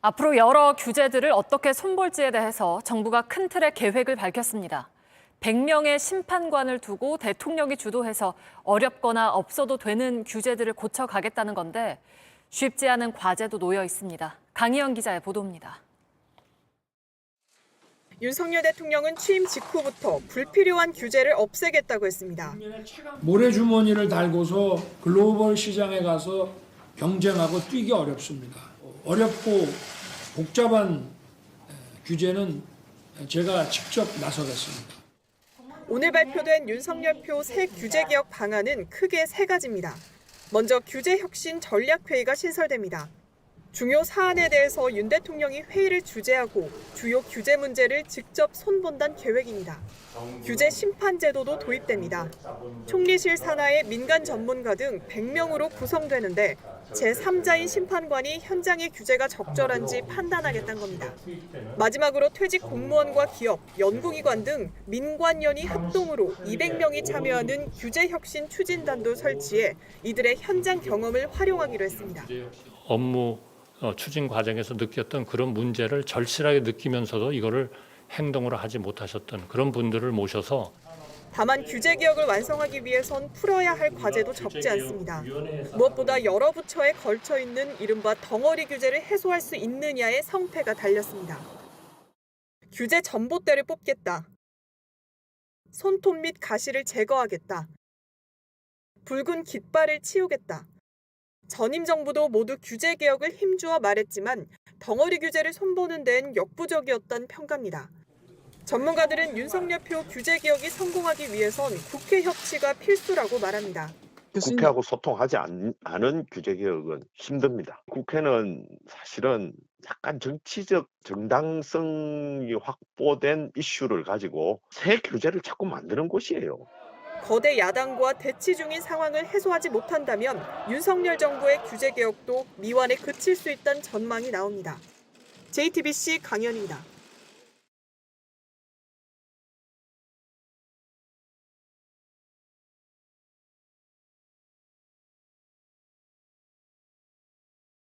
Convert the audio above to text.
앞으로 여러 규제들을 어떻게 손볼지에 대해서 정부가 큰 틀의 계획을 밝혔습니다. 100명의 심판관을 두고 대통령이 주도해서 어렵거나 없어도 되는 규제들을 고쳐가겠다는 건데 쉽지 않은 과제도 놓여 있습니다. 강희연 기자의 보도입니다. 윤석열 대통령은 취임 직후부터 불필요한 규제를 없애겠다고 했습니다. 모래주머니를 달고서 글로벌 시장에 가서 경쟁하고 뛰기 어렵습니다. 어렵고 복잡한 규제는 제가 직접 나서겠습니다. 오늘 발표된 윤석열표 새 규제개혁 방안은 크게 세 가지입니다. 먼저 규제혁신 전략회의가 신설됩니다. 중요 사안에 대해서 윤 대통령이 회의를 주재하고 주요 규제 문제를 직접 손본다는 계획입니다. 규제 심판 제도도 도입됩니다. 총리실 산하의 민간 전문가 등 100명으로 구성되는데 제3자인 심판관이 현장의 규제가 적절한지 판단하겠다는 겁니다. 마지막으로 퇴직 공무원과 기업, 연구기관 등 민관연이 합동으로 200명이 참여하는 규제혁신 추진단도 설치해 이들의 현장 경험을 활용하기로 했습니다. 업무 추진 과정에서 느꼈던 그런 문제를 절실하게 느끼면서도 이거를 행동으로 하지 못하셨던 그런 분들을 모셔서 다만 규제 개혁을 완성하기 위해선 풀어야 할 과제도 적지 않습니다. 무엇보다 여러 부처에 걸쳐 있는 이른바 덩어리 규제를 해소할 수 있느냐의 성패가 달렸습니다. 규제 전봇대를 뽑겠다. 손톱 및 가시를 제거하겠다. 붉은 깃발을 치우겠다. 전임 정부도 모두 규제 개혁을 힘주어 말했지만 덩어리 규제를 손보는 데엔 역부족이었다는 평가입니다. 전문가들은 윤석열표 규제 개혁이 성공하기 위해선 국회 협치가 필수라고 말합니다. 국회하고 소통하지 않은 규제 개혁은 힘듭니다. 국회는 사실은 약간 정치적 정당성이 확보된 이슈를 가지고 새 규제를 자꾸 만드는 곳이에요. 거대 야당과 대치 중인 상황을 해소하지 못한다면 윤석열 정부의 규제 개혁도 미완에 그칠 수 있다는 전망이 나옵니다. JTBC 강연입니다.